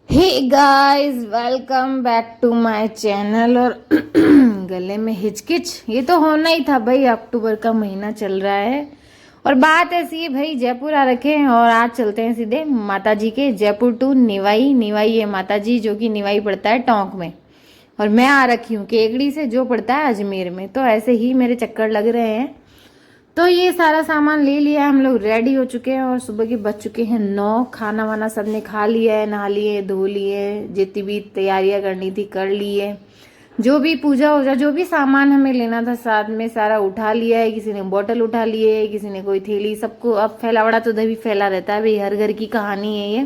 Hey guys, welcome back to my channel. और गले में हिचकिच ये तो होना ही था भाई, अक्टूबर का महीना चल रहा है और बात ऐसी है भाई, जयपुर आ रखे हैं और आज चलते हैं सीधे माता जी के, जयपुर टू निवाई। निवाई है माता जी, जो कि निवाई पड़ता है टोंक में, और मैं आ रखी हूँ केकड़ी से, जो पड़ता है अजमेर में। तो ऐसे ही मेरे चक्कर लग रहे हैं। तो ये सारा सामान ले लिया है, हम लोग रेडी हो चुके हैं और सुबह के बज चुके हैं 9। खाना वाना सबने खा लिया है, नहा लिए, धो लिए, जितनी भी तैयारियां करनी थी कर ली है। जो भी पूजा वूजा जो भी सामान हमें लेना था साथ में सारा उठा लिया है। किसी ने बोतल उठा लिए है, किसी ने कोई थैली, सबको अब फैला बड़ा तो उधर भी फैला रहता है भाई, हर घर की कहानी है ये।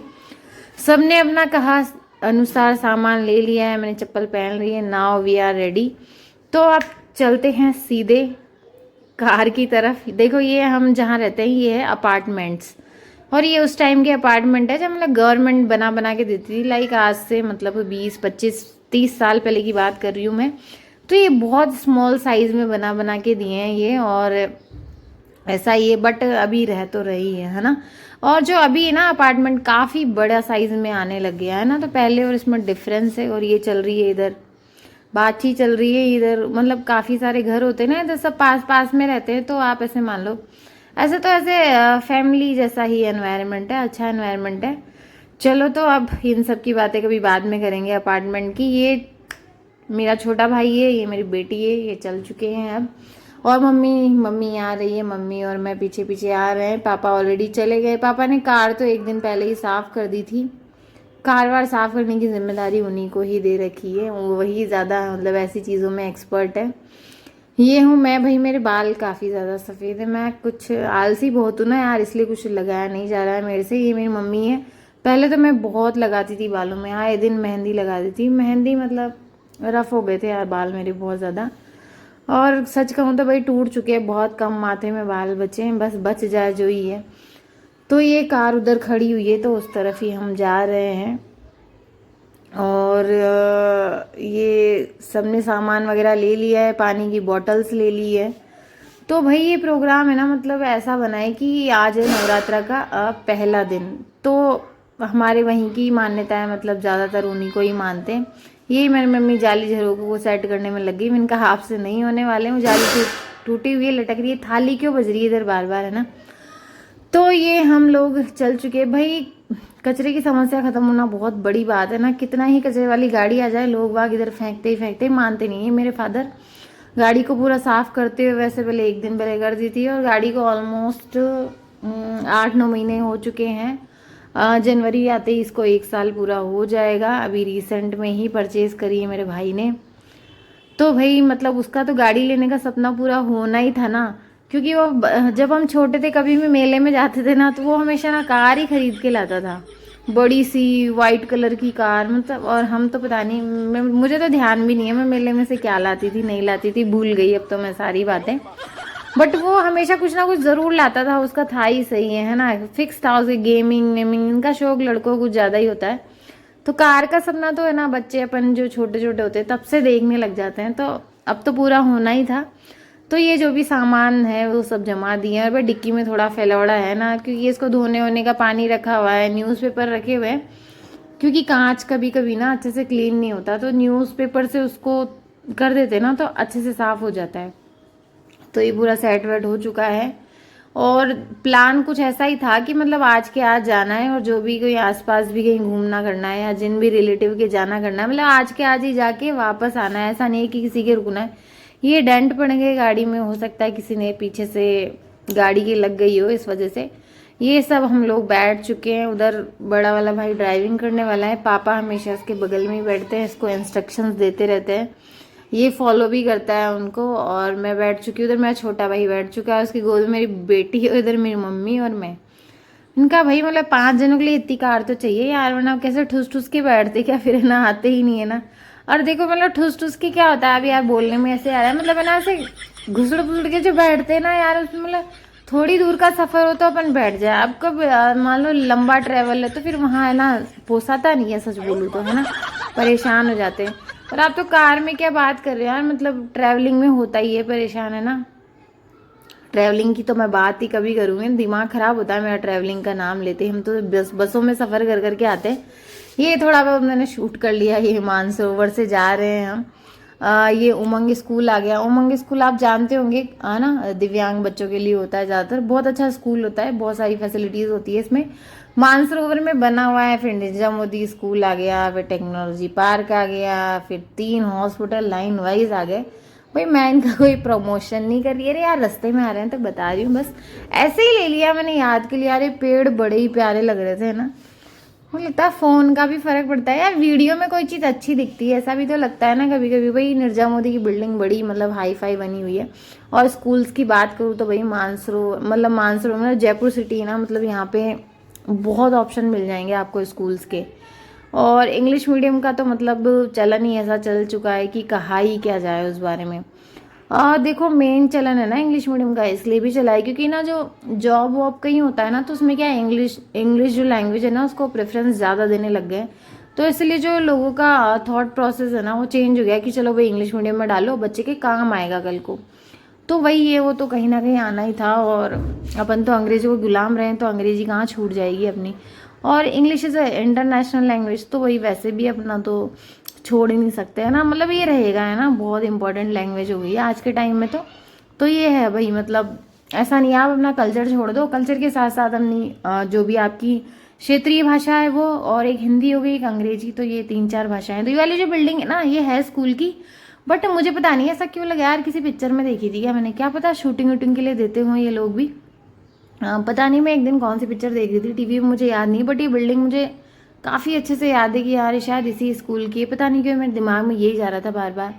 सबने अपना कहा अनुसार सामान ले लिया है, मैंने चप्पल पहन ली है। Now we are ready. तो अब चलते हैं सीधे कार की तरफ। देखो ये हम जहाँ रहते हैं ये है अपार्टमेंट्स, और ये उस टाइम के अपार्टमेंट है जब मतलब गवर्नमेंट बना बना के देती थी, लाइक आज से मतलब 20 25 30 साल पहले की बात कर रही हूँ मैं। तो ये बहुत स्मॉल साइज में बना बना के दिए हैं ये, और ऐसा ही है, बट अभी रह तो रही है ना। और जो अभी है ना अपार्टमेंट काफ़ी बड़ा साइज में आने लग गया है ना, तो पहले और इसमें डिफरेंस है। और ये चल रही है इधर बातचीत चल रही है इधर, मतलब काफ़ी सारे घर होते हैं ना इधर, सब पास पास में रहते हैं। तो आप ऐसे मान लो, ऐसे तो ऐसे फैमिली जैसा ही एनवायरनमेंट है, अच्छा एनवायरनमेंट है। चलो तो अब इन सब की बातें कभी बाद में करेंगे अपार्टमेंट की। ये मेरा छोटा भाई है, ये मेरी बेटी है, ये चल चुके हैं अब। और मम्मी मम्मी आ रही है, मम्मी और मैं पीछे पीछे आ रहे हैं। पापा ऑलरेडी चले गए। पापा ने कार तो एक दिन पहले ही साफ़ कर दी थी। कार वार साफ करने की जिम्मेदारी उन्हीं को ही दे रखी है, वही ज़्यादा मतलब ऐसी चीज़ों में एक्सपर्ट है। ये हूँ मैं भाई, मेरे बाल काफ़ी ज़्यादा सफ़ेद है। मैं कुछ आलसी बहुत हूँ ना यार, इसलिए कुछ लगाया नहीं जा रहा है मेरे से। ये मेरी मम्मी है। पहले तो मैं बहुत लगाती थी बालों में, आए दिन मेहंदी लगाती थी। मेहंदी मतलब रफ़ हो गए थे यार बाल मेरे बहुत ज़्यादा। और सच कहूँ तो भाई टूट चुके हैं, बहुत कम माथे में बाल बचे हैं, बस बच जाए जो ही है। तो ये कार उधर खड़ी हुई है तो उस तरफ ही हम जा रहे हैं। और ये सबने सामान वगैरह ले लिया है, पानी की बॉटल्स ले ली है। तो भाई ये प्रोग्राम है ना, मतलब ऐसा बना है कि आज है नवरात्रा का पहला दिन। तो हमारे वहीं की मान्यता है, मतलब ज़्यादातर उन्हीं को ही मानते हैं। यही मेरी मम्मी जाली झरोकों को सेट करने में लगी। मैंने कहा आपसे नहीं होने वाले, वो जाली टूटी हुई है, लटक रही है। थाली क्यों बज रही है इधर बार बार, है ना। तो ये हम लोग चल चुके भाई। कचरे की समस्या खत्म होना बहुत बड़ी बात है ना, कितना ही कचरे वाली गाड़ी आ जाए, लोग बाग इधर फेंकते ही मानते नहीं है। मेरे फादर गाड़ी को पूरा साफ करते हुए वैसे पहले एक दिन पहले कर दी थी, और गाड़ी को ऑलमोस्ट 8 9 महीने हो चुके हैं। जनवरी आते ही इसको 1 साल पूरा हो जाएगा। अभी रिसेंट में ही परचेज करी है मेरे भाई ने। तो भाई मतलब उसका तो गाड़ी लेने का सपना पूरा होना ही था ना, क्योंकि वो जब हम छोटे थे कभी भी मेले में जाते थे ना, तो वो हमेशा ना कार ही खरीद के लाता था, बड़ी सी वाइट कलर की कार मतलब। और हम तो पता नहीं, मुझे तो ध्यान भी नहीं है मैं मेले में से क्या लाती थी नहीं लाती थी, भूल गई अब तो मैं सारी बातें। बट वो हमेशा कुछ ना कुछ ज़रूर लाता था, उसका था ही सही है ना, फिक्स था उसे। गेमिंग वेमिंग इनका शौक लड़कों को कुछ ज़्यादा ही होता है। तो कार का सपना तो है ना, बच्चे अपन जो छोटे छोटे होते हैं तब से देखने लग जाते हैं, तो अब तो पूरा होना ही था। तो ये जो भी सामान है वो सब जमा दिए हैं। और भाई डिक्की में थोड़ा फैलौड़ा है ना, क्योंकि इसको धोने वोने का पानी रखा हुआ है, न्यूज़पेपर रखे हुए हैं। क्योंकि कांच कभी कभी ना अच्छे से क्लीन नहीं होता, तो न्यूज़पेपर से उसको कर देते ना तो अच्छे से साफ़ हो जाता है। तो ये पूरा सेट वेट हो चुका है। और प्लान कुछ ऐसा ही था कि मतलब आज के आज जाना है, और जो भी कोई आसपास भी कहीं घूमना करना है या जिन भी रिलेटिव के जाना करना है, मतलब आज के आज ही जाके वापस आना है, ऐसा नहीं है कि किसी के रुकना है। ये डेंट पड़ गए गाड़ी में, हो सकता है किसी ने पीछे से गाड़ी की लग गई हो, इस वजह से ये सब हम लोग बैठ चुके हैं। उधर बड़ा वाला भाई ड्राइविंग करने वाला है, पापा हमेशा इसके बगल में ही बैठते हैं, इसको इंस्ट्रक्शंस देते रहते हैं, ये फॉलो भी करता है उनको। और मैं बैठ चुकी हूँ उधर, मेरा छोटा भाई बैठ चुका है, उसकी गोद में मेरी बेटी है, इधर मेरी मम्मी और मैं। इनका भाई मतलब 5 जनों के लिए इतनी कार तो चाहिए यार, वरना कैसे ठुस ठुस के बैठते, क्या फिर ना आते ही नहीं है ना। और देखो मतलब ठुस ठुस के क्या होता है, अभी यार बोलने में ऐसे आ रहा है, मतलब है ना ऐसे घुसड़ फुसड़ के जो बैठते हैं ना यार, उसमें मतलब थोड़ी दूर का सफर हो तो अपन बैठ जाए। अब कब मान लो लंबा ट्रैवल है तो फिर वहाँ है ना पोसाता नहीं है, सच बोलूँ तो, है ना, परेशान हो जाते हैं। और आप तो कार में क्या बात कर रहे हो यार, मतलब ट्रैवलिंग में होता ही है परेशान, है ना। ट्रैवलिंग की तो मैं बात ही कभी करूँगी, दिमाग ख़राब होता है मेरा ट्रैवलिंग का नाम लेते। हम तो बसों में सफ़र कर करके आते हैं, ये थोड़ा बहुत मैंने शूट कर लिया। ये मानसरोवर से जा रहे हैं हम। ये उमंग स्कूल आ गया। उमंग स्कूल आप जानते होंगे, है ना, दिव्यांग बच्चों के लिए होता है ज़्यादातर। बहुत अच्छा स्कूल होता है, बहुत सारी फैसिलिटीज़ होती है इसमें। मानसरोवर में बना हुआ है। फिर निरजा मोदी स्कूल आ गया, फिर टेक्नोलॉजी पार्क आ गया, फिर 3 हॉस्पिटल लाइन वाइज आ गए। भाई मैं इनका कोई प्रमोशन नहीं कर रही, अरे यार रास्ते में आ रहे हैं तो बता रही हूँ, बस ऐसे ही ले लिया मैंने याद के लिए। यार ये पेड़ बड़े ही प्यारे लग रहे थे ना। मुझे लगता है फ़ोन का भी फ़र्क पड़ता है यार, वीडियो में कोई चीज़ अच्छी दिखती है, ऐसा भी तो लगता है ना कभी कभी। भाई निरजा मोदी की बिल्डिंग बड़ी मतलब हाई फाई बनी हुई है। और स्कूल्स की बात करूँ तो भाई मानसरोवर मतलब जयपुर सिटी है ना, मतलब यहाँ पे बहुत ऑप्शन मिल जाएंगे आपको स्कूल्स के। और इंग्लिश मीडियम का तो मतलब चलन ही ऐसा चल चुका है कि कहा ही क्या जाए उस बारे में। देखो मेन चलन है ना इंग्लिश मीडियम का, इसलिए भी चला है क्योंकि ना जो जॉब वॉब कहीं होता है ना, तो उसमें क्या है, इंग्लिश इंग्लिश जो लैंग्वेज है ना उसको प्रेफरेंस ज़्यादा देने लग गए। तो इसलिए जो लोगों का थॉट प्रोसेस है ना वो चेंज हो गया कि चलो भाई इंग्लिश मीडियम में डालो, बच्चे के काम आएगा कल को। तो वही है, वो तो कहीं ना कहीं आना ही था। और अपन तो अंग्रेजों को गुलाम रहे हैं, तो अंग्रेजी कहाँ छूट जाएगी अपनी। और English is a international language, तो वही वैसे भी अपना तो छोड़ ही नहीं सकते है ना, मतलब ये रहेगा, है ना, बहुत इंपॉर्टेंट लैंग्वेज हो गई है आज के टाइम में। तो ये है भाई, मतलब ऐसा नहीं आप अपना कल्चर छोड़ दो, कल्चर के साथ साथ अपनी जो भी आपकी क्षेत्रीय भाषा है वो, और एक हिंदी हो गई, एक अंग्रेजी, तो ये 3-4 भाषाएं। तो ये वाली जो बिल्डिंग है ना ये है स्कूल की। बट मुझे पता नहीं ऐसा क्यों लगा यार, किसी पिक्चर में देखी थी क्या मैंने, क्या पता शूटिंग वूटिंग के लिए देते हों ये लोग भी। पता नहीं मैं एक दिन कौन सी पिक्चर देख रही थी टीवी में, मुझे याद नहीं, बट ये बिल्डिंग मुझे काफ़ी अच्छे से याद है कि यार ये शायद इसी स्कूल की है। पता नहीं क्यों मेरे दिमाग में यही जा रहा था बार बार।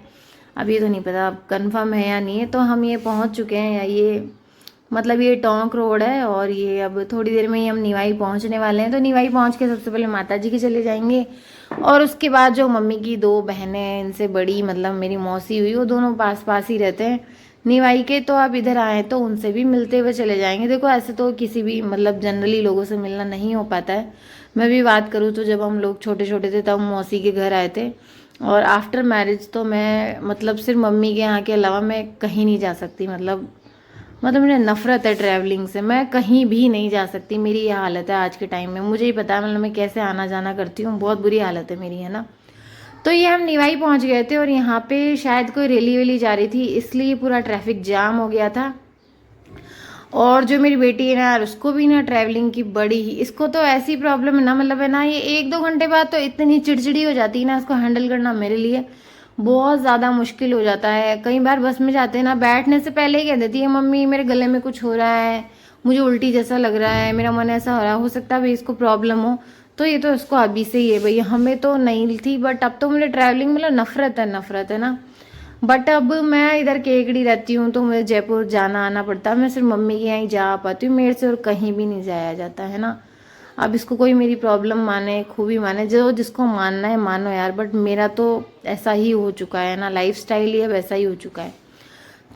अब ये तो नहीं पता अब कन्फर्म है या नहीं है। तो हम ये पहुंच चुके हैं, या ये मतलब ये टोंक रोड है, और ये अब थोड़ी देर में ही हम निवाई पहुंचने वाले हैं। तो निवाई पहुंच के सबसे पहले माता जी के चले जाएंगे, और उसके बाद जो मम्मी की 2 बहनें हैं, इनसे बड़ी मतलब मेरी मौसी हुई, वो दोनों पास पास ही रहते हैं निवाई के। तो आप इधर आए तो उनसे भी मिलते हुए चले जाएंगे। देखो ऐसे तो किसी भी मतलब जनरली लोगों से मिलना नहीं हो पाता है। मैं भी बात करूँ तो जब हम लोग छोटे छोटे थे तब मौसी के घर आए थे, और आफ्टर मैरिज तो मैं मतलब सिर्फ मम्मी के यहाँ के अलावा मैं कहीं नहीं जा सकती। मतलब मुझे नफरत है ट्रैवलिंग से, मैं कहीं भी नहीं जा सकती। मेरी ये हालत है आज के टाइम में, मुझे ही पता है मतलब मैं कैसे आना जाना करती हूँ, बहुत बुरी हालत है मेरी, है ना। तो ये हम निवाई पहुंच गए थे, और यहाँ पे शायद कोई रैली वैली जा रही थी, इसलिए पूरा ट्रैफिक जाम हो गया था। और जो मेरी बेटी है ना यार, उसको भी ना ट्रैवलिंग की बड़ी ही, इसको तो ऐसी प्रॉब्लम है ना, मतलब है ना, ये 1-2 घंटे बाद तो इतनी चिड़चिड़ी हो जाती है ना, इसको हैंडल करना मेरे लिए बहुत ज़्यादा मुश्किल हो जाता है। कई बार बस में जाते हैं ना, बैठने से पहले ही कह देती है मम्मी मेरे गले में कुछ हो रहा है, मुझे उल्टी जैसा लग रहा है, मेरा मन ऐसा हो रहा है, हो सकता है भाई इसको प्रॉब्लम हो। तो ये तो इसको अभी से ही है भाई, हमें तो नहीं थी, बट अब तो मुझे ट्रैवलिंग मतलब नफरत है ना। बट अब मैं इधर केकड़ी रहती हूँ, तो मुझे जयपुर जाना आना पड़ता है, मैं सिर्फ मम्मी के यहाँ ही जा पाती हूँ, मेरे से और कहीं भी नहीं जाया जाता, है ना। अब इसको कोई मेरी प्रॉब्लम माने, खूबी माने, जो जिसको मानना है मानो यार, बट मेरा तो ऐसा ही हो चुका है ना, लाइफ स्टाइल ही अब ऐसा ही हो चुका है।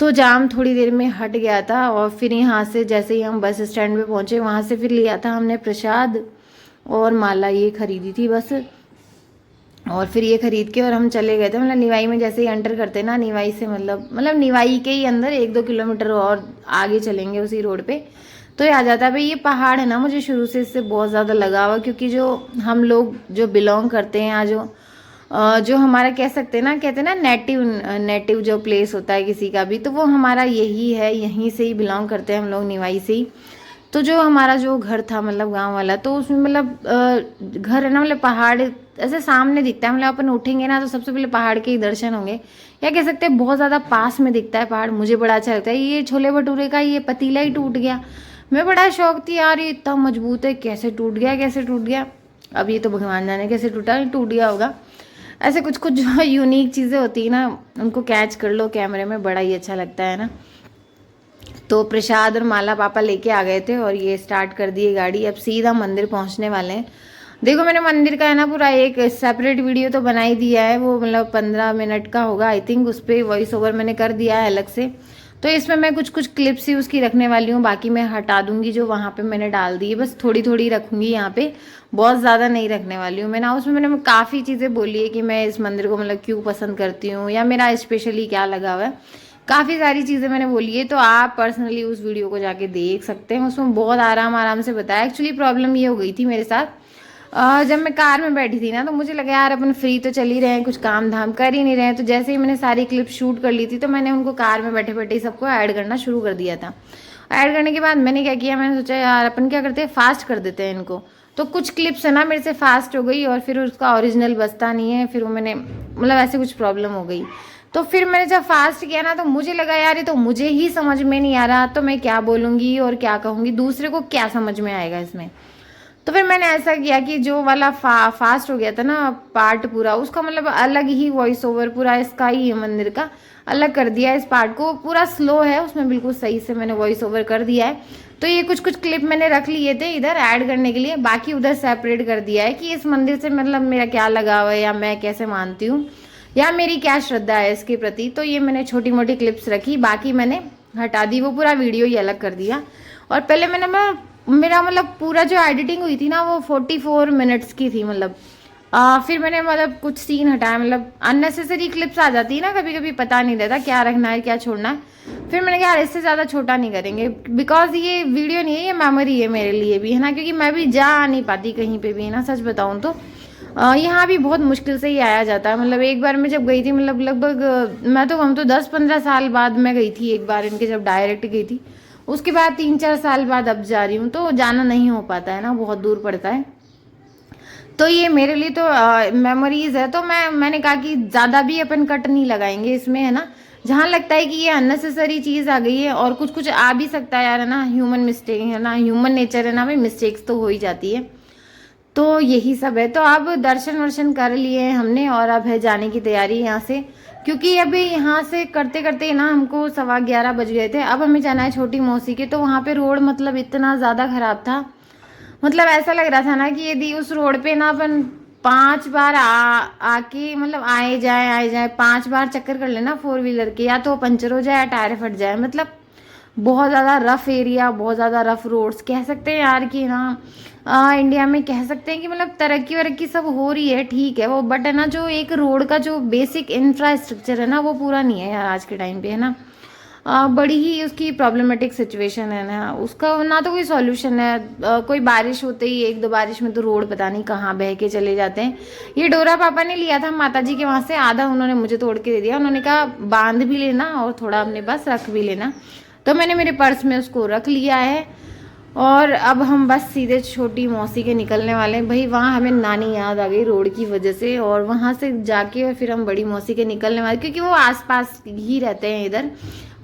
तो जाम थोड़ी देर में हट गया था, और फिर यहाँ से जैसे ही हम बस स्टैंड पे पहुँचे, वहाँ से फिर लिया था हमने प्रसाद और माला, ये खरीदी थी बस। और फिर ये खरीद के और हम चले गए थे, मतलब निवाई में जैसे ही एंटर करते ना, निवाई से मतलब निवाई के ही अंदर 1-2 किलोमीटर और आगे चलेंगे उसी रोड पे तो ये आ जाता है। भाई ये पहाड़ है ना, मुझे शुरू से इससे बहुत ज़्यादा लगाव है, क्योंकि जो हम लोग जो बिलोंग करते हैं, या जो हमारा कह सकते हैं ना, कहते हैं ना नेटिव जो प्लेस होता है किसी का भी, तो वो हमारा यही है, यहीं से ही बिलोंग करते हैं हम लोग, निवाई से ही। तो जो हमारा जो घर था मतलब गांव वाला, तो उसमें मतलब घर है ना, मतलब पहाड़ ऐसे सामने दिखता है, मतलब अपन उठेंगे ना तो सबसे पहले पहाड़ के ही दर्शन होंगे, या कह सकते हैं बहुत ज़्यादा पास में दिखता है पहाड़। मुझे बड़ा अच्छा लगता है। ये छोले भटूरे का ये पतीला ही टूट गया, मैं बड़ा शौक थी यार, ये इतना मजबूत है, कैसे टूट गया, कैसे टूट गया। अब ये तो भगवान जाने कैसे टूटा, टूट गया होगा। ऐसे कुछ कुछ जो यूनिक चीज़ें होती है ना, उनको कैच कर लो कैमरे में, बड़ा ही अच्छा लगता है ना। तो प्रसाद और माला पापा लेके आ गए थे, और ये स्टार्ट कर दिए गाड़ी, अब सीधा मंदिर पहुंचने वाले हैं। देखो मैंने मंदिर का है ना पूरा एक सेपरेट वीडियो तो बना ही दिया है, वो मतलब 15 मिनट का होगा आई थिंक, उस पर वॉइस ओवर मैंने कर दिया है अलग से। तो इसमें मैं कुछ कुछ क्लिप्स ही उसकी रखने वाली हूँ, बाकी मैं हटा दूंगी जो वहाँ पे मैंने डाल दी है, बस थोड़ी थोड़ी रखूंगी यहाँ पे, बहुत ज़्यादा नहीं रखने वाली हूँ मैं ना। उसमें मैंने काफ़ी चीज़ें बोली है कि मैं इस मंदिर को मतलब क्यों पसंद करती हूँ, या मेरा स्पेशली क्या लगा हुआ है, काफ़ी सारी चीज़ें मैंने बोली है। तो आप पर्सनली उस वीडियो को जाके देख सकते हैं, उसमें बहुत आराम आराम से बताया। एक्चुअली प्रॉब्लम ये हो गई थी मेरे साथ, जब मैं कार में बैठी थी ना तो मुझे लगा यार अपन फ्री तो चल ही रहे हैं, कुछ काम धाम कर ही नहीं रहे हैं। तो जैसे ही मैंने सारी क्लिप शूट कर ली थी तो मैंने उनको कार में बैठे बैठे सबको ऐड करना शुरू कर दिया था। ऐड करने के बाद मैंने क्या किया, मैंने सोचा यार अपन क्या करते हैं, फास्ट कर देते हैं इनको। तो कुछ क्लिप्स है ना मेरे से फास्ट हो गई और फिर उसका ओरिजिनल बजता नहीं है, फिर वो मैंने मतलब ऐसे कुछ प्रॉब्लम हो गई। तो फिर मैंने जब फास्ट किया ना तो मुझे लगा यार ये तो मुझे ही समझ में नहीं आ रहा, तो मैं क्या बोलूँगी और क्या कहूँगी, दूसरे को क्या समझ में आएगा इसमें। तो फिर मैंने ऐसा किया कि जो वाला फास्ट हो गया था ना पार्ट पूरा, उसका मतलब अलग ही वॉइस ओवर पूरा इसका ही मंदिर का अलग कर दिया है। इस पार्ट को पूरा स्लो है, उसमें बिल्कुल सही से मैंने वॉइस ओवर कर दिया है। तो ये कुछ कुछ क्लिप मैंने रख लिए थे इधर ऐड करने के लिए, बाकी उधर सेपरेट कर दिया है कि इस मंदिर से मतलब मेरा क्या लगाव है या मैं कैसे मानती हूँ या मेरी क्या श्रद्धा है इसके प्रति। तो ये मैंने छोटी मोटी क्लिप्स रखी, बाकी मैंने हटा दी, वो पूरा वीडियो ही अलग कर दिया। और पहले मैंने मेरा मतलब पूरा जो एडिटिंग हुई थी ना वो 44 मिनट्स की थी, मतलब फिर मैंने मतलब कुछ सीन हटाया, मतलब अननेसेसरी क्लिप्स आ जाती है ना कभी कभी, पता नहीं रहता क्या रखना है क्या छोड़ना है। फिर मैंने कहा यार इससे ज़्यादा छोटा नहीं करेंगे, बिकॉज ये वीडियो नहीं है, ये मेमोरी है मेरे लिए भी, है ना, क्योंकि मैं भी जा नहीं पाती कहीं पे भी, है ना, सच बताऊँ तो यहाँ भी बहुत मुश्किल से ही आया जाता है। मतलब एक बार मैं जब गई थी, मतलब लगभग मैं तो हम तो 10-15 साल बाद मैं गई थी एक बार इनके, जब डायरेक्ट गई थी। उसके बाद 3-4 साल बाद अब जा रही हूँ, तो जाना नहीं हो पाता है ना, बहुत दूर पड़ता है। तो ये मेरे लिए तो मेमोरीज है। तो मैंने कहा कि ज़्यादा भी अपन कट नहीं लगाएंगे इसमें, है ना, जहाँ लगता है कि ये अननेसेसरी चीज़ आ गई है और कुछ कुछ आ भी सकता है यार, है ना, ह्यूमन मिस्टेक है ना, ह्यूमन नेचर है ना भाई, मिस्टेक्स तो हो ही जाती है। तो यही सब है। तो अब दर्शन वर्शन कर लिए हैं हमने और अब है जाने की तैयारी यहाँ से, क्योंकि अभी यहाँ से करते करते ना हमको 11:15 बज गए थे। अब हमें जाना है छोटी मौसी के, तो वहाँ पे रोड मतलब इतना ज़्यादा ख़राब था, मतलब ऐसा लग रहा था ना कि यदि उस रोड पे ना अपन 5 बार आके मतलब आए जाए 5 बार चक्कर कर लेना 4 व्हीलर के, या तो पंचर हो जाए या टायर फट जाए। मतलब बहुत ज़्यादा रफ एरिया, बहुत ज़्यादा रफ रोड्स कह सकते हैं यार कि ना इंडिया में कह सकते हैं कि मतलब तरक्की वरक्की सब हो रही है, ठीक है वो, बट है ना जो एक रोड का जो बेसिक इंफ्रास्ट्रक्चर है ना वो पूरा नहीं है यार आज के टाइम पे, है ना। बड़ी ही उसकी प्रॉब्लमेटिक सिचुएशन है ना, उसका ना तो कोई सॉल्यूशन है। कोई बारिश होते ही 1-2 बारिश में तो रोड पता नहीं कहाँ बह के चले जाते हैं। ये डोरा पापा ने लिया था माता जी के वहाँ से, आधा उन्होंने मुझे तोड़ के दे दिया, उन्होंने कहा बांध भी लेना और थोड़ा अपने पास रख भी लेना। तो मैंने मेरे पर्स में उसको रख लिया है और अब हम बस सीधे छोटी मौसी के निकलने वाले हैं। भाई वहाँ हमें नानी याद आ गई रोड की वजह से, और वहाँ से जाके और फिर हम बड़ी मौसी के निकलने वाले, क्योंकि वो आसपास ही रहते हैं इधर,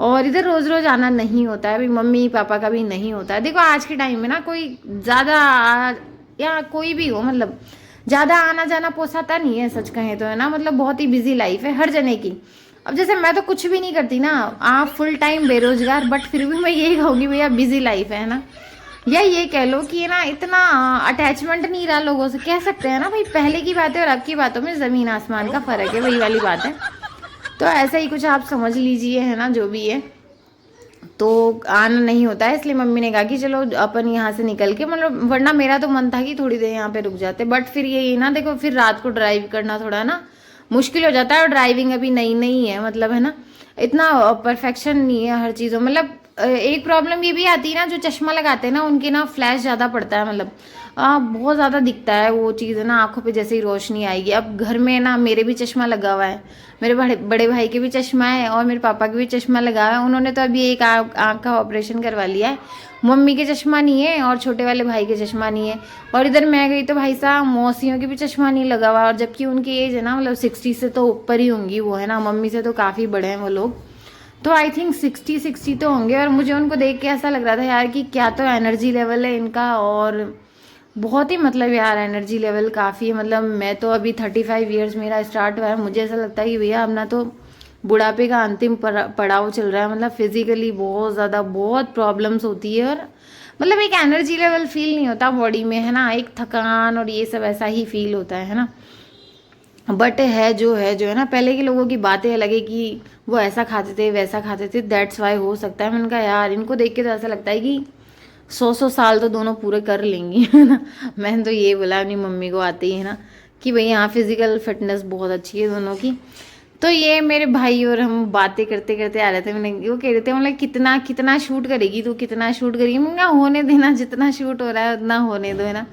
और इधर रोज़ रोज़ आना नहीं होता है, भाई मम्मी पापा का भी नहीं होता है। देखो आज के टाइम में ना कोई ज़्यादा या कोई भी हो, मतलब ज़्यादा आना जाना पोसाता नहीं है, सच कहें तो, है ना, मतलब बहुत ही बिजी लाइफ है हर जने की। अब जैसे मैं तो कुछ भी नहीं करती ना, आप फुल टाइम बेरोजगार, बट फिर भी मैं यही कहूँगी भैया बिजी लाइफ है ना, या ये कह लो कि ना इतना अटैचमेंट नहीं रहा लोगों से, कह सकते हैं ना भाई, पहले की बातें और अब की बातों में ज़मीन आसमान का फ़र्क है, वही वाली बात है। तो ऐसा ही कुछ आप समझ लीजिए, है ना, जो भी है। तो आना नहीं होता है, इसलिए मम्मी ने कहा कि चलो अपन यहाँ से निकल के, मतलब वरना मेरा तो मन था कि थोड़ी देर यहाँ पे रुक जाते, बट फिर यही ना, देखो फिर रात को ड्राइव करना थोड़ा ना मुश्किल हो जाता है, और ड्राइविंग अभी नई नई है, मतलब है ना, इतना परफेक्शन नहीं है हर चीज़ों, मतलब एक प्रॉब्लम ये भी आती है ना, जो चश्मा लगाते हैं ना उनके ना फ्लैश ज़्यादा पड़ता है, मतलब बहुत ज़्यादा दिखता है वो चीज़, है ना, आंखों पे जैसे ही रोशनी आएगी। अब घर में ना मेरे भी चश्मा लगा हुआ है, मेरे बड़े भाई के भी चश्मा है और मेरे पापा के भी चश्मा लगा हुआ है, उन्होंने तो अभी एक आँख का ऑपरेशन करवा लिया है। मम्मी के चश्मा नहीं है और छोटे वाले भाई के चश्मा नहीं है, और इधर मैं गई तो भाई साहब मौसियों के भी चश्मा नहीं लगा हुआ, और जबकि उनकी एज है ना मतलब 60 से तो ऊपर ही होंगी वो, है ना, मम्मी से तो काफ़ी बड़े हैं वो लोग, तो आई थिंक 60 तो होंगे। और मुझे उनको देख के ऐसा लग रहा था यार कि क्या तो एनर्जी लेवल है इनका, और बहुत ही मतलब यार एनर्जी लेवल काफ़ी है। मतलब मैं तो अभी 35 ईयर्स मेरा स्टार्ट हुआ है, मुझे ऐसा लगता है कि भैया अब ना तो बुढ़ापे का अंतिम पड़ाव चल रहा है, मतलब फिजिकली बहुत ज़्यादा बहुत प्रॉब्लम्स होती है, और मतलब एक एनर्जी लेवल फील नहीं होता बॉडी में, है ना, एक थकान और ये सब ऐसा ही फील होता है ना। बट है जो है ना, पहले के लोगों की बातें अलग है कि वो ऐसा खाते थे वैसा खाते थे, दैट्स वाई हो सकता है। मैंने कहा यार इनको देख के तो ऐसा लगता है कि 100 साल तो दोनों पूरे कर लेंगी, है ना। मैंने तो ये बोला अपनी मम्मी को आते ही, है ना, कि भाई यहाँ फिजिकल फिटनेस बहुत अच्छी है दोनों की। तो ये मेरे भाई और हम बातें करते करते आ रहे थे, मैंने वो कह रहे थे मतलब कितना कितना शूट करेगी तू, कितना शूट करेगी, मैं कहा होने देना, जितना शूट हो रहा है उतना होने दो, है ना,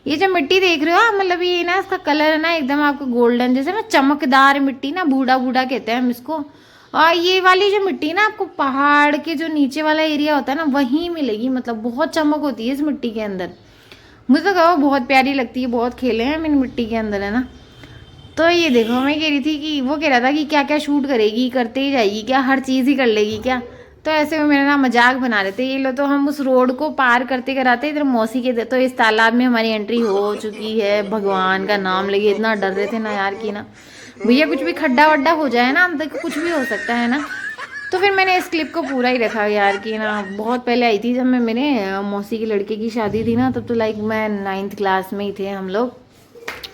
ये जो मिट्टी देख रहे हो आप, मतलब ये ना इसका कलर है ना एकदम आपको गोल्डन जैसे ना चमकदार मिट्टी ना, बूढ़ा बूढ़ा कहते हैं हम इसको। और ये वाली जो मिट्टी ना आपको पहाड़ के जो नीचे वाला एरिया होता है ना वहीं मिलेगी, मतलब बहुत चमक होती है इस मिट्टी के अंदर। मुझे तो कहो बहुत प्यारी लगती है, बहुत खेले हैं हम इन मिट्टी के अंदर, है ना। तो ये देखो मैं कह रही थी कि वो कह रहा था कि क्या क्या शूट करेगी, करते ही जाएगी क्या, हर चीज़ ही कर लेगी क्या। तो ऐसे में मेरा ना मजाक बना रहे थे ये लोग। तो हम उस रोड को पार करते कराते इधर मौसी के, तो इस तालाब में हमारी एंट्री हो चुकी है। भगवान का नाम लगे, इतना डर रहे थे ना यार कि ना भैया कुछ भी खड्डा वड्डा हो जाए ना अंदर, कुछ भी हो सकता है ना। तो फिर मैंने इस क्लिप को पूरा ही रखा यार कि ना बहुत पहले आई थी जब मैं, मेरे मौसी के लड़के की शादी थी ना, तब तो लाइक मैं 9th क्लास में ही थे हम लोग,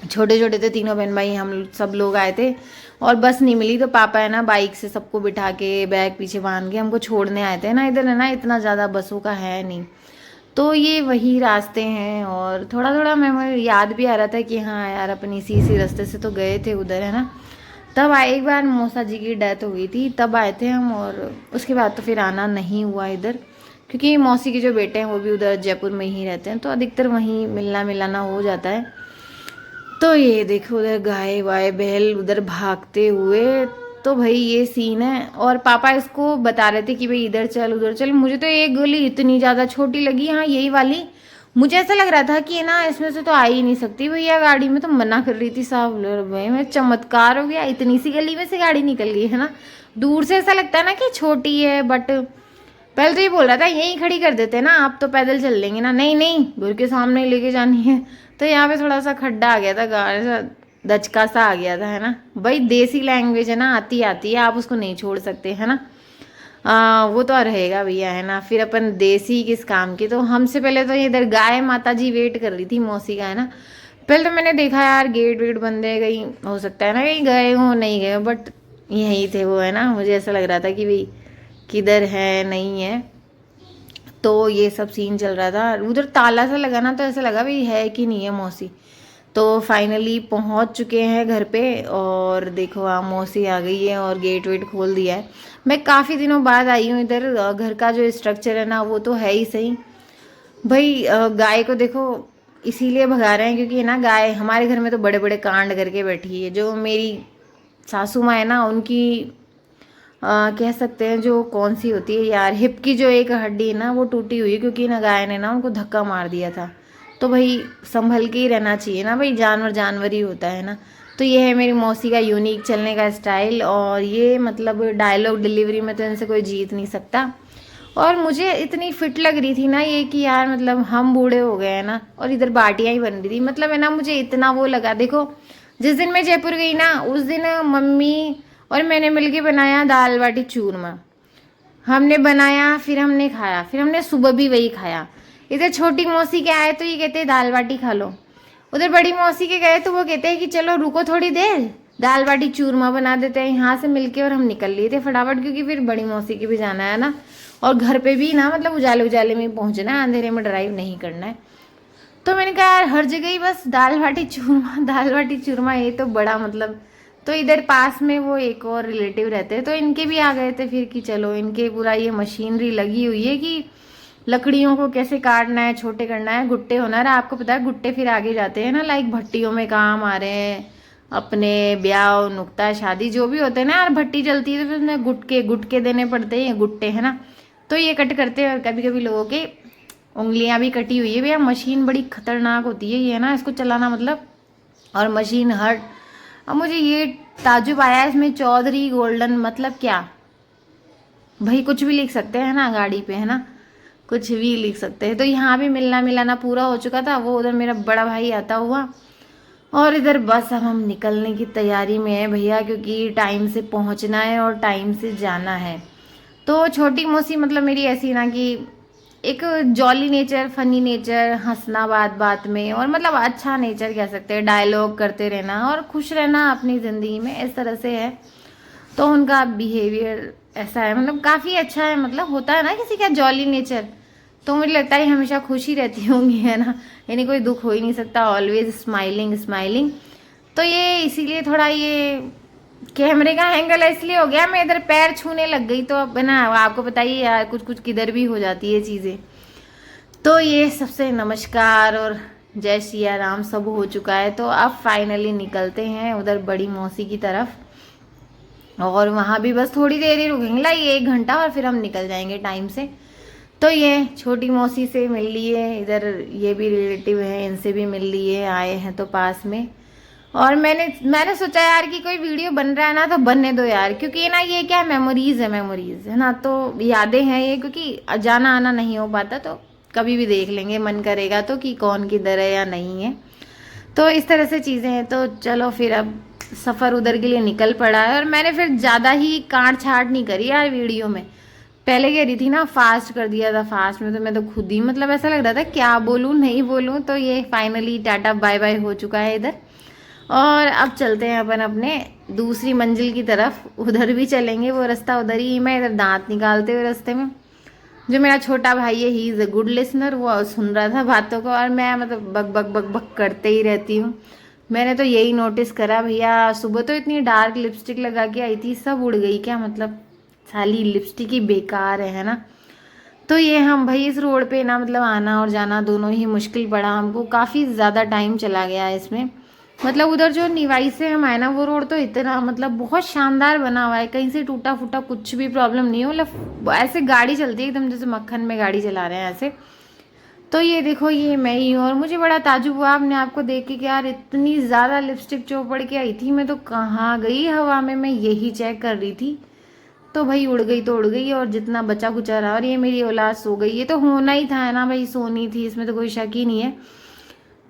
छोटे छोटे थे तीनों बहन भाई, हम सब लोग आए थे। और बस नहीं मिली तो पापा है ना बाइक से सबको बिठा के बैग पीछे बांध के हमको छोड़ने आए थे ना। इधर है ना इतना ज़्यादा बसों का है नहीं, तो ये वही रास्ते हैं। और थोड़ा थोड़ा मैं याद भी आ रहा था कि हाँ यार अपन इसी रास्ते से तो गए थे उधर, है ना। तब आए, एक बार मौसा जी की डेथ हो गई थी तब आए थे हम, और उसके बाद तो फिर आना नहीं हुआ इधर, क्योंकि मौसी के जो बेटे हैं वो भी उधर जयपुर में ही रहते हैं, तो अधिकतर वहीं मिलना मिलाना हो जाता है। तो ये देखो उधर गाय वाय बैल उधर भागते हुए, तो भाई ये सीन है। और पापा इसको बता रहे थे कि भाई इधर चल उधर चल। मुझे तो ये गली इतनी ज़्यादा छोटी लगी, हाँ यही वाली। मुझे ऐसा लग रहा था कि ना इसमें से तो आ ही नहीं सकती भैया गाड़ी में, तो मना कर रही थी साहब। भाई मैं चमत्कार हो गया, इतनी सी गली में से गाड़ी निकल गई, है ना। दूर से ऐसा लगता है ना कि छोटी है, बट पहले तो ये बोल रहा था यहीं खड़ी कर देते ना, आप तो पैदल चल लेंगे ना। नहीं नहीं, घर के सामने लेके जानी है। तो यहाँ पे थोड़ा सा खड्डा आ गया था, गाड़ी सा दचका सा आ गया था, है ना। भाई देसी लैंग्वेज है ना, आती आती है, आप उसको नहीं छोड़ सकते, है ना। वो तो रहेगा भैया, है ना। फिर अपन देसी किस काम की। तो हमसे पहले तो इधर गाय माता जी वेट कर रही थी मौसी का, है ना। पहले तो मैंने देखा यार गेट वेट बंद है, कहीं हो सकता है ना कहीं गए हो नहीं गए हो, बट यहीं थे वो, है ना। मुझे ऐसा लग रहा था कि भाई किधर है नहीं है। तो ये सब सीन चल रहा था, उधर ताला सा लगा ना, तो ऐसा लगा भाई है कि नहीं है मौसी। तो फाइनली पहुंच चुके हैं घर पे, और देखो मौसी आ गई है और गेट वेट खोल दिया है। मैं काफ़ी दिनों बाद आई हूँ इधर। घर का जो स्ट्रक्चर है ना वो तो है ही सही भाई। गाय को देखो इसीलिए भगा रहे हैं क्योंकि ना गाय हमारे घर में तो बड़े बड़े कांड करके बैठी है। जो मेरी सासू माँ है ना उनकी कह सकते हैं जो कौन सी होती है यार, हिप की जो एक हड्डी है ना वो टूटी हुई है, क्योंकि ना गाय ने ना उनको धक्का मार दिया था। तो भाई संभल के ही रहना चाहिए ना भाई, जानवर जानवर ही होता है ना। तो ये है मेरी मौसी का यूनिक चलने का स्टाइल, और ये मतलब डायलॉग डिलीवरी में तो इनसे कोई जीत नहीं सकता। और मुझे इतनी फिट लग रही थी ना ये कि यार मतलब हम बूढ़े हो गए हैं ना, और इधर बाटियाँ ही बन रही थी, मतलब है ना। मुझे इतना वो लगा, देखो जिस दिन मैं जयपुर गई ना उस दिन मम्मी और मैंने मिलके बनाया दाल बाटी चूरमा। हमने बनाया, फिर हमने खाया, फिर हमने सुबह भी वही खाया। इधर छोटी मौसी के आए तो ये कहते हैं दाल बाटी खा लो। उधर बड़ी मौसी के गए तो वो कहते हैं कि चलो रुको थोड़ी देर, दाल बाटी चूरमा बना देते हैं यहाँ से मिलके। और हम निकल लिए थे फटाफट, क्योंकि फिर बड़ी मौसी की भी जाना है ना, और घर पे भी ना मतलब उजाले उजाले में पहुँचना है, अंधेरे में ड्राइव नहीं करना है। तो मैंने कहा यार हर जगह ही बस दाल बाटी चूरमा दाल बाटी चूरमा, ये तो बड़ा मतलब। तो इधर पास में वो एक और रिलेटिव रहते हैं, तो इनके भी आ गए थे फिर कि चलो इनके पूरा ये मशीनरी लगी हुई है कि लकड़ियों को कैसे काटना है, छोटे करना है, गुट्टे होना है। आपको पता है गुट्टे फिर आगे जाते हैं ना, लाइक भट्टियों में काम आ रहे हैं, अपने ब्याह नुक्ता शादी जो भी होते हैं ना यार, भट्टी चलती है तो फिर उसमें गुटके देने पड़ते हैं, गुट्टे, है ना। तो ये कट करते हैं, और कभी कभी लोगों की उंगलियां भी कटी हुई है भैया। मशीन बड़ी खतरनाक होती है ये ना, इसको चलाना मतलब, और मशीन हट। अब मुझे ये ताजुब आया इसमें चौधरी गोल्डन मतलब क्या भाई, कुछ भी लिख सकते हैं ना गाड़ी पे, है ना, कुछ भी लिख सकते हैं। तो यहाँ भी मिलना मिलाना पूरा हो चुका था, वो उधर मेरा बड़ा भाई आता हुआ, और इधर बस अब हम निकलने की तैयारी में है भैया, क्योंकि टाइम से पहुँचना है और टाइम से जाना है। तो छोटी मौसी मतलब मेरी ऐसी ना कि एक जॉली नेचर, फनी नेचर, हंसना बात बात में, और मतलब अच्छा नेचर कह सकते हैं, डायलॉग करते रहना और खुश रहना अपनी ज़िंदगी में, इस तरह से है। तो उनका बिहेवियर ऐसा है, मतलब काफ़ी अच्छा है, मतलब होता है ना किसी का जॉली नेचर, तो मुझे लगता है हमेशा खुश ही रहती होंगी, है ना। यानी कोई दुख हो ही नहीं सकता, ऑलवेज स्माइलिंग स्माइलिंग। तो ये इसीलिए थोड़ा ये कैमरे का एंगल इसलिए हो गया, मैं इधर पैर छूने लग गई, तो अब ना आपको बताइए यार कुछ कुछ किधर भी हो जाती है चीज़ें। तो ये सबसे नमस्कार और जय सिया राम सब हो चुका है। तो अब फाइनली निकलते हैं उधर बड़ी मौसी की तरफ, और वहाँ भी बस थोड़ी देर ही रुकेंगे, लाइक 1 घंटा, और फिर हम निकल जाएंगे टाइम से। तो ये छोटी मौसी से मिल लिए, इधर ये भी रिलेटिव है, इनसे भी मिल लिए, आए हैं तो पास में। और मैंने सोचा यार कि कोई वीडियो बन रहा है ना तो बनने दो यार, क्योंकि ना ये क्या मेमोरीज है ना, तो यादें हैं ये, क्योंकि जाना आना नहीं हो पाता, तो कभी भी देख लेंगे मन करेगा तो कि कौन किधर है या नहीं है। तो इस तरह से चीज़ें हैं। तो चलो फिर अब सफ़र उधर के लिए निकल पड़ा है, और मैंने फिर ज़्यादा ही काट छाट नहीं करी यार वीडियो में। पहले कह रही थी ना फास्ट कर दिया था, फास्ट में तो मैं तो खुद ही मतलब ऐसा लग रहा था क्या बोलूँ नहीं बोलूँ। तो ये फाइनली टाटा बाय बाय हो चुका है इधर, और अब चलते हैं अपन अपने दूसरी मंजिल की तरफ। उधर भी चलेंगे, वो रास्ता उधर ही। मैं इधर दांत निकालते हुए रास्ते में, जो मेरा छोटा भाई है he is a good listener, वो सुन रहा था बातों को, और मैं मतलब बक बक बक बक करते ही रहती हूँ। मैंने तो यही नोटिस करा भैया, सुबह तो इतनी डार्क लिपस्टिक लगा के आई थी, सब उड़ गई क्या, मतलब साली लिपस्टिक ही बेकार है ना। तो ये हम भाई इस रोड पे ना मतलब आना और जाना दोनों ही मुश्किल पड़ा हमको, काफ़ी ज़्यादा टाइम चला गया है इसमें। मतलब उधर जो निवाई से हम आए ना, वो रोड तो इतना मतलब बहुत शानदार बना हुआ है, कहीं से टूटा फूटा कुछ भी प्रॉब्लम नहीं है, मतलब ऐसे गाड़ी चलती है एकदम जैसे मक्खन में गाड़ी चला रहे हैं ऐसे। तो ये देखो ये मैं ही हूँ, और मुझे बड़ा ताजुब हुआ अपने आप को देख के कि यार इतनी ज़्यादा लिपस्टिक चौपड़ के आई थी मैं, तो कहाँ गई हवा में, मैं यही चेक कर रही थी। तो भाई उड़ गई तो उड़ गई, और जितना बचा कुचा रहा, और ये मेरी औलाद सो गई, ये तो होना ही था ना भाई, सोनी थी, इसमें तो कोई शक ही नहीं है।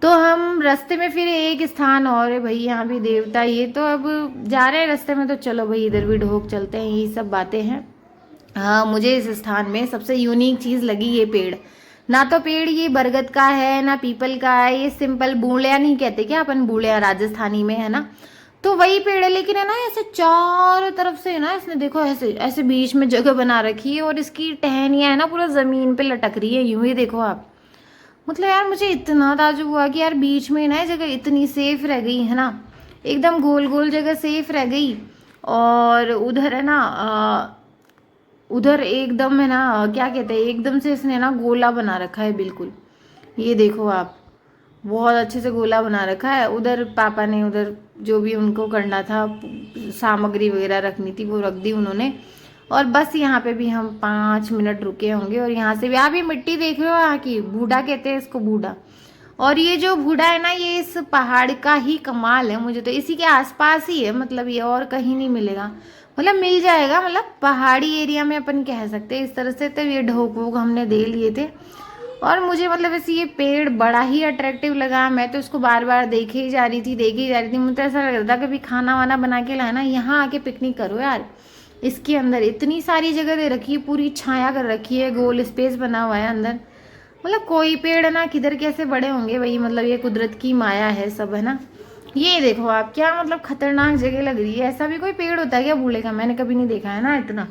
तो हम रास्ते में फिर एक स्थान और है भाई, यहाँ भी देवता, ये तो अब जा रहे हैं रास्ते में, तो चलो भाई इधर भी ढोक चलते हैं, यही सब बातें हैं। हाँ, मुझे इस स्थान में सबसे यूनिक चीज़ लगी ये पेड़। ना तो पेड़ ये बरगद का है ना पीपल का है, ये सिंपल बूढ़िया नहीं कहते क्या अपन, बूढ़िया राजस्थानी में है ना, तो वही पेड़ है। लेकिन है ना ऐसे चारों तरफ से ना इसने देखो ऐसे ऐसे बीच में जगह बना रखी है, और इसकी टहनियाँ है ना पूरा ज़मीन पे लटक रही है, यूं ही देखो आप। मतलब यार मुझे इतना ताजुब हुआ कि यार बीच में ना जगह इतनी सेफ रह गई है ना, एकदम गोल गोल जगह सेफ रह गई। और उधर है ना उधर एकदम है ना क्या कहते हैं, एकदम से इसने ना गोला बना रखा है बिल्कुल, ये देखो आप, बहुत अच्छे से गोला बना रखा है। उधर पापा ने उधर जो भी उनको करना था, सामग्री वगैरह रखनी थी वो रख दी उन्होंने। और बस यहाँ पे भी हम 5 मिनट रुके होंगे, और यहाँ से भी आप ये मिट्टी देख रहे हो यहाँ की, बूढ़ा कहते हैं इसको, बूढ़ा। और ये जो बूढ़ा है ना, ये इस पहाड़ का ही कमाल है, मुझे तो इसी के आसपास ही है, मतलब ये और कहीं नहीं मिलेगा, मतलब मिल जाएगा, मतलब पहाड़ी एरिया में अपन कह सकते हैं इस तरह से। तो ये ढोक वोक हमने दे लिए थे, और मुझे मतलब ऐसे ये पेड़ बड़ा ही अट्रैक्टिव लगा। मैं तो इसको बार बार देखे ही जा रही थी, मुझे तो ऐसा लग रहा था कभी खाना वाना बना के लाना, यहाँ आके पिकनिक करो यार। इसके अंदर इतनी सारी जगह दे रखी है, पूरी छाया कर रखी है, गोल स्पेस बना हुआ है अंदर। मतलब कोई पेड़ है ना किधर कैसे बड़े होंगे भाई, मतलब ये कुदरत की माया है सब, है ना। ये देखो आप क्या मतलब खतरनाक जगह लग रही है, ऐसा भी कोई पेड़ होता है क्या बूढ़े का, मैंने कभी नहीं देखा है ना इतना।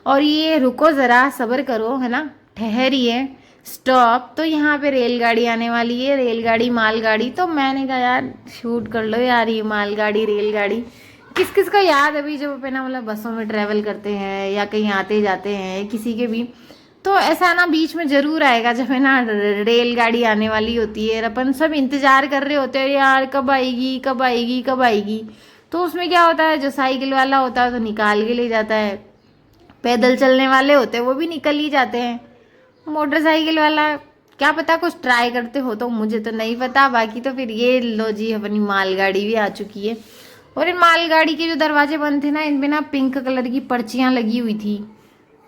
और ये रुको ज़रा सब्र करो है ना, ठहरिए, स्टॉप। तो यहाँ पे रेलगाड़ी आने वाली है, रेलगाड़ी मालगाड़ी। तो मैंने कहा यार शूट कर लो यार, ये मालगाड़ी रेलगाड़ी किस किस का याद अभी जब अपन ना मतलब बसों में ट्रैवल करते हैं या कहीं आते जाते हैं किसी के भी, तो ऐसा ना बीच में ज़रूर आएगा जब है ना रेलगाड़ी आने वाली होती है, अपन सब इंतज़ार कर रहे होते हैं यार कब आएगी कब आएगी कब आएगी। तो उसमें क्या होता है, जो साइकिल वाला होता है तो निकाल के ले जाता है, पैदल चलने वाले होते हैं वो भी निकल ही जाते हैं, मोटरसाइकिल वाला क्या पता कुछ ट्राई करते हो, तो मुझे तो नहीं पता। बाकी तो फिर ये लो जी अपनी मालगाड़ी भी आ चुकी है। और इन मालगाड़ी के जो दरवाजे बंद थे ना, इनमें ना पिंक कलर की पर्चियाँ लगी हुई थी,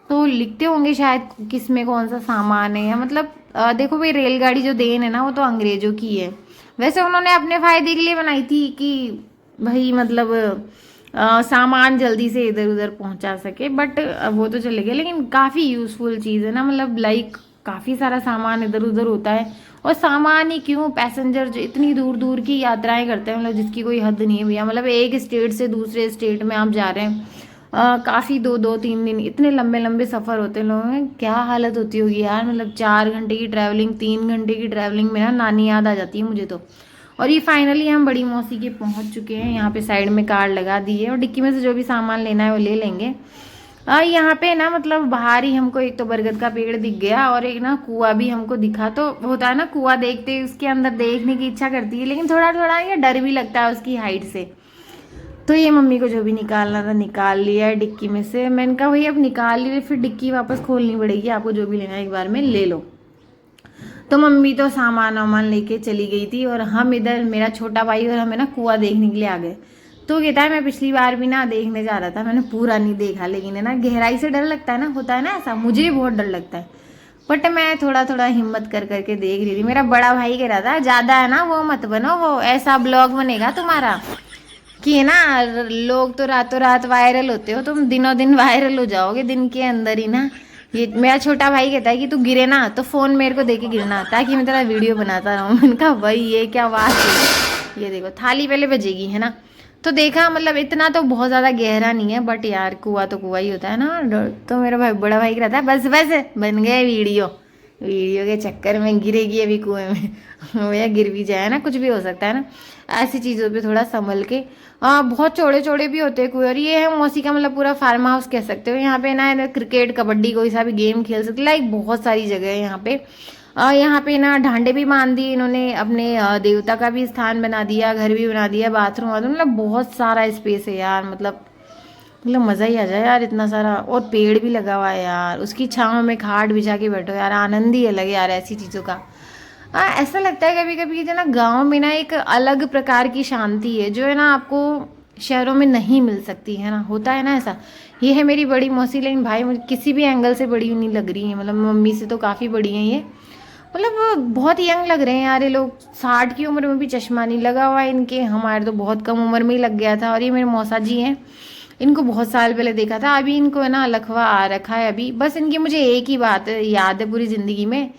तो लिखते होंगे शायद किस में कौन सा सामान है, या मतलब देखो भाई रेलगाड़ी जो देन है ना वो तो अंग्रेजों की है। वैसे उन्होंने अपने फायदे के लिए बनाई थी कि भाई मतलब सामान जल्दी से इधर उधर पहुंचा सके, बट वो तो चले गए। लेकिन काफ़ी यूज़फुल चीज़ है ना, मतलब लाइक काफ़ी सारा सामान इधर उधर होता है। और सामान ही क्यों, पैसेंजर जो इतनी दूर दूर की यात्राएं करते हैं, मतलब जिसकी कोई हद नहीं है भैया, मतलब एक स्टेट से दूसरे स्टेट में आप जा रहे हैं, काफ़ी 2-2-3 दिन इतने लंबे लंबे सफ़र होते हैं लोगों में, क्या हालत होती होगी यार। मतलब 4 घंटे की ट्रैवलिंग, 3 घंटे की ट्रैवलिंग में ना नानी याद आ जाती है मुझे तो। और ये फाइनली हम बड़ी मौसी के पहुंच चुके हैं, यहाँ पे साइड में कार लगा दी है, और डिक्की में से जो भी सामान लेना है वो ले लेंगे। यहाँ पे ना मतलब बाहर ही हमको एक तो बरगद का पेड़ दिख गया और एक ना कुआं भी हमको दिखा। तो होता है ना कुआं देखते ही उसके अंदर देखने की इच्छा करती है, लेकिन थोड़ा थोड़ा ये डर भी लगता है उसकी हाइट से। तो ये मम्मी को जो भी निकालना था निकाल लिया है डिक्की में से। मैंने कहा भाई अब निकाल लिए फिर डिक्की वापस खोलनी पड़ेगी, आपको जो भी लेना है एक बार में ले लो। तो मम्मी तो सामान वामान लेके चली गई थी और हम इधर, मेरा छोटा भाई और हमें ना कुआं देखने के लिए आ गए। तो कहता है मैं पिछली बार भी ना देखने जा रहा था, मैंने पूरा नहीं देखा, लेकिन है ना गहराई से डर लगता है ना, होता है ना ऐसा, मुझे बहुत डर लगता है। बट मैं थोड़ा थोड़ा हिम्मत कर करके देख रही थी। मेरा बड़ा भाई कह रहा था ज्यादा है ना वो मत बनो, वो ऐसा ब्लॉग बनेगा तुम्हारा कि है ना लोग तो रातों रात वायरल होते हो, तुम दिनों दिन वायरल हो जाओगे दिन के अंदर ही ना। ये मेरा छोटा भाई कहता है कि तू गिरे ना तो फोन मेरे को देके गिरना ताकि मैं तेरा वीडियो बनाता रहूं। मैंने कहा भाई ये क्या बात है। ये देखो थाली पहले बजेगी है ना। तो देखा मतलब इतना तो बहुत ज्यादा गहरा नहीं है, बट यार कुआं तो कुआं ही होता है ना। तो मेरा भाई बड़ा भाई कहता है बस बस बन गए वीडियो, वीडियो के चक्कर में गिरेगी अभी कुएं में। भैया गिर भी जाए ना, कुछ भी हो सकता है ना, ऐसी चीज़ों पे थोड़ा संभल के। बहुत चौड़े चौड़े भी होते हैं कुएं। और ये है मौसी का मतलब पूरा फार्म हाउस कह सकते हो। यहाँ पे ना क्रिकेट कबड्डी कोई सा भी गेम खेल सकते, लाइक बहुत सारी जगह है यहाँ पे। यहाँ पे ना ढांडे भी बांध दिए इन्होंने, अपने देवता का भी स्थान बना दिया, घर भी बना दिया, बाथरूम वाथरूम, मतलब बहुत सारा स्पेस है यार। मतलब मज़ा ही आ जाए यार इतना सारा। और पेड़ भी लगा हुआ है यार, उसकी छांव में खाट बिछा के बैठो यार, आनंद ही अलग यार ऐसी चीज़ों का। ऐसा लगता है कभी कभी जो ना गाँव में ना एक अलग प्रकार की शांति है जो है ना आपको शहरों में नहीं मिल सकती है ना, होता है ना ऐसा। ये है मेरी बड़ी मौसी, लेकिन भाई मुझे किसी भी एंगल से बड़ी नहीं लग रही है, मतलब मम्मी से तो काफ़ी बड़ी हैं ये। मतलब बहुत यंग लग रहे हैं यार ये लोग, 60 की उम्र में भी चश्मा नहीं लगा हुआ है इनके। हमारे तो बहुत कम उम्र में ही लग गया था। और ये मेरे मौसा जी हैं, इनको बहुत साल पहले देखा था, अभी इनको है ना लखवा आ रखा है अभी। बस इनकी मुझे एक ही बात याद है पूरी ज़िंदगी में।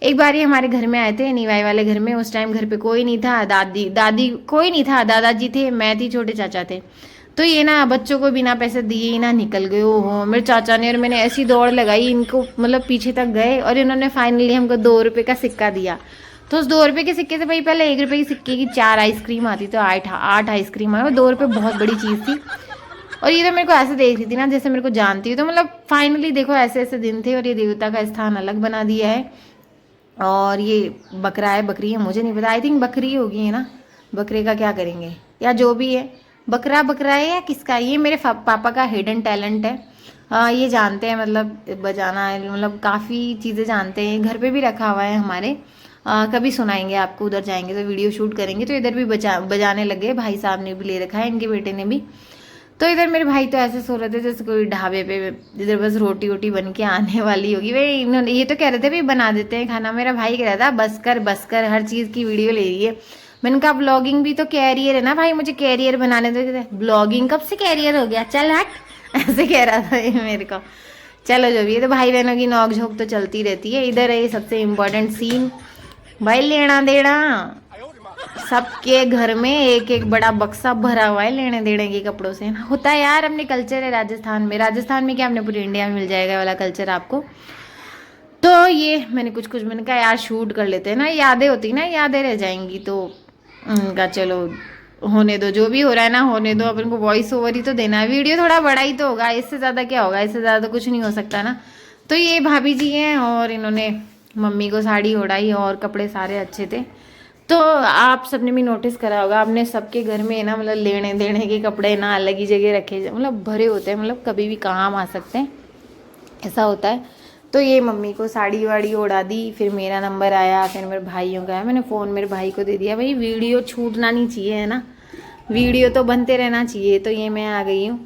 एक बार ये हमारे घर में आए थे निवाई वाले घर में, उस टाइम घर पे कोई नहीं था, दादी दादी कोई नहीं था, दादाजी थे, मैं थी, छोटे चाचा थे। तो ये ना बच्चों को बिना पैसे दिए ही ना निकल गए। हो मेरे चाचा ने और मैंने ऐसी दौड़ लगाई इनको, मतलब पीछे तक गए और इन्होंने फाइनली हमको 2 रुपये का सिक्का दिया। तो उस 2 रुपये के सिक्के से भाई पहले 1 रुपये की सिक्के की 4 आइसक्रीम आती, तो 8 आइसक्रीम आए, और 2 रुपये बहुत बड़ी चीज़ थी। और ये तो मेरे को ऐसे देख रही थी ना जैसे मेरे को जानती है। तो मतलब फाइनली देखो ऐसे ऐसे दिन थे और ये देवता का स्थान अलग बना दिया है। और ये बकरा है बकरी है मुझे नहीं पता, आई थिंक बकरी होगी है ना। बकरे का क्या करेंगे या जो भी है, बकरा बकरा है या किसका है, ये मेरे पापा का हिडन टैलेंट है। ये जानते हैं मतलब बजाना है, मतलब काफ़ी चीज़ें जानते हैं, घर पे भी रखा हुआ है हमारे। कभी सुनाएंगे आपको, उधर जाएंगे तो वीडियो शूट करेंगे। तो इधर भी बजाने लगे, भाई साहब ने भी ले रखा है, इनके बेटे ने भी। तो इधर मेरे भाई तो ऐसे सो रहे थे जैसे कोई ढाबे पे इधर बस रोटी वोटी बन के आने वाली होगी। भाई इन्होंने ये तो कह रहे थे भाई बना देते हैं खाना, मेरा भाई कह रहा था बस कर हर चीज़ की वीडियो ले रही है। मैंने कहा ब्लॉगिंग भी तो कैरियर है ना भाई, मुझे कैरियर बनाने दो। ब्लॉगिंग कब से कैरियर हो गया, चल हट। ऐसे कह रहा था ये मेरे को। चलो जो भी है, तो भाई बहनों की नोक झोंक तो चलती रहती है। इधर है सबसे इम्पोर्टेंट सीन, भाई लेना देना। सबके घर में एक एक बड़ा बक्सा भरा हुआ है लेने देने के कपड़ों से, होता है यार, अपने कल्चर है राजस्थान में। राजस्थान में क्या, अपने पूरे इंडिया में मिल जाएगा वाला कल्चर आपको। तो ये मैंने कुछ मैंने कहा यार शूट कर लेते हैं ना, यादें होती ना, यादें रह जाएंगी। तो उनका चलो होने दो, जो भी हो रहा है ना होने दो, अपन को वॉइस ओवर ही तो देना है। वीडियो थोड़ा बड़ा ही तो होगा, इससे ज़्यादा क्या होगा, इससे ज़्यादा तो कुछ नहीं हो सकता ना। तो ये भाभी जी हैं और इन्होंने मम्मी को साड़ी ओढ़ाई और कपड़े सारे अच्छे थे। तो आप सबने भी नोटिस करा होगा, आपने सबके घर में ना मतलब लेने देने के कपड़े ना अलग ही जगह रखे, मतलब भरे होते हैं, मतलब कभी भी काम आ सकते हैं, ऐसा होता है। तो ये मम्मी को साड़ी वाड़ी ओढ़ा दी, फिर मेरा नंबर आया, फिर मेरे भाइयों का आया, मैंने फ़ोन मेरे भाई को दे दिया। भाई वीडियो छूटना नहीं चाहिए है ना, वीडियो तो बनते रहना चाहिए। तो ये मैं आ गई हूँ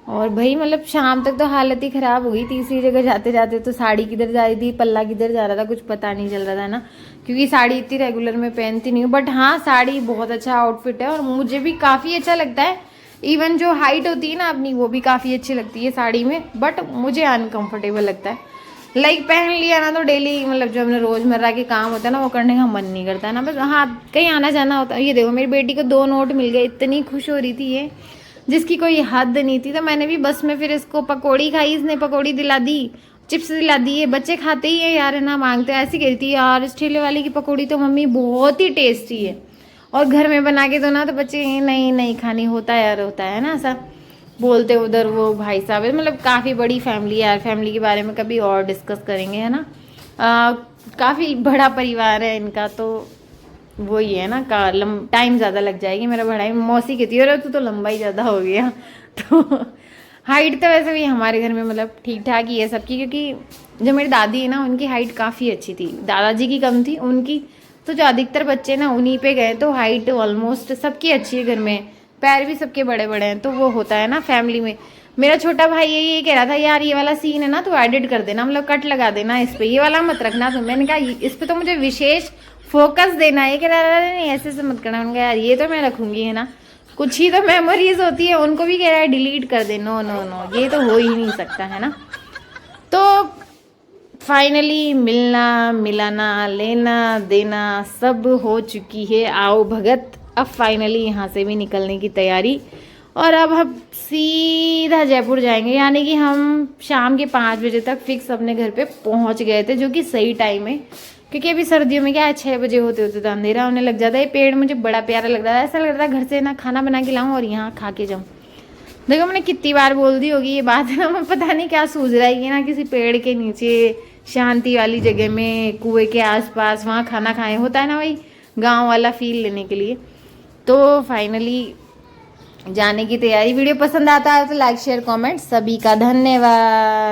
और भाई मतलब शाम तक तो हालत ही ख़राब हो गई। तीसरी जगह जाते जाते तो साड़ी किधर जा रही थी, पल्ला किधर जा रहा था, कुछ पता नहीं चल रहा था ना, क्योंकि साड़ी इतनी रेगुलर में पहनती नहीं हूँ। बट हाँ साड़ी बहुत अच्छा आउटफिट है और मुझे भी काफ़ी अच्छा लगता है। इवन जो हाइट होती है ना अपनी, वो भी काफ़ी अच्छी लगती है साड़ी में, बट मुझे अनकम्फर्टेबल लगता है। लाइक पहन लिया ना तो डेली मतलब जो अपने रोज़मर्रा के काम होता है ना वो करने का मन नहीं करता है ना, बस हाँ कहीं आना जाना होता है। ये देखो मेरी बेटी को 2 नोट मिल गए, इतनी खुश हो रही थी ये जिसकी कोई हद नहीं थी। तो मैंने भी बस में फिर इसको पकौड़ी खाई, इसने पकौड़ी दिला दी, चिप्स दिला दिए। बच्चे खाते ही है यार है ना, मांगते हैं। ऐसी कह रही थी यार इस ठेले वाले की पकौड़ी तो मम्मी बहुत ही टेस्टी है, और घर में बना के दो ना तो बच्चे नहीं नहीं खानी, होता है यार, होता है ना ऐसा। बोलते उधर वो भाई साहब है, मतलब काफ़ी बड़ी फैमिली है यार। फैमिली के बारे में कभी और डिस्कस करेंगे, है ना। काफ़ी बड़ा परिवार है इनका, तो वही है ना, का टाइम ज़्यादा लग जाएगी। मेरा बड़ा मौसी कहती है अरे तो लंबा ही ज़्यादा हो गया। तो हाइट तो वैसे भी हमारे घर में मतलब ठीक ठाक ही है सबकी, क्योंकि जो मेरी दादी है ना उनकी हाइट काफ़ी अच्छी थी, दादाजी की कम थी उनकी। तो जो अधिकतर बच्चे ना उन्हीं पे गए, तो हाइट ऑलमोस्ट सबकी अच्छी है घर में, पैर भी सबके बड़े बड़े हैं। तो वो होता है ना फैमिली में। मेरा छोटा भाई ये कह रहा था यार ये वाला सीन है ना तो एडिट कर देना, मतलब कट लगा देना इस पे, ये वाला मत रखना। तो मैंने कहा इस पे तो मुझे विशेष फोकस देना है। कह रहा नहीं ऐसे से मत करना। उनका यार ये तो मैं रखूंगी, है ना, कुछ ही तो मेमोरीज होती है। उनको भी कह रहा है डिलीट कर दे, नो नो नो, ये तो हो ही नहीं सकता, है ना। तो फाइनली मिलना मिलाना लेना देना सब हो चुकी है, आओ भगत। अब फाइनली यहाँ से भी निकलने की तैयारी, और अब हम सीधा जयपुर जाएंगे। यानी कि हम शाम के 5 बजे तक फिक्स अपने घर पे पहुँच गए थे, जो कि सही टाइम है। क्योंकि अभी सर्दियों में क्या है 6 बजे होते होते तो अंधेरा होने लग जाता है। ये पेड़ मुझे बड़ा प्यारा लग रहा था, ऐसा लग रहा था घर से ना खाना बना के लाऊं और यहाँ खा के जाऊँ। देखो मैंने कितनी बार बोल दी होगी ये बात, है ना। मैं पता नहीं क्या सूझ रहा है कि ना किसी पेड़ के नीचे शांति वाली जगह में कुएं के आसपास वहाँ खाना खाएं, होता है ना भाई गांव वाला फील लेने के लिए। तो फाइनली जाने की तैयारी। वीडियो पसंद आता है तो लाइक शेयर कमेंट, सभी का धन्यवाद।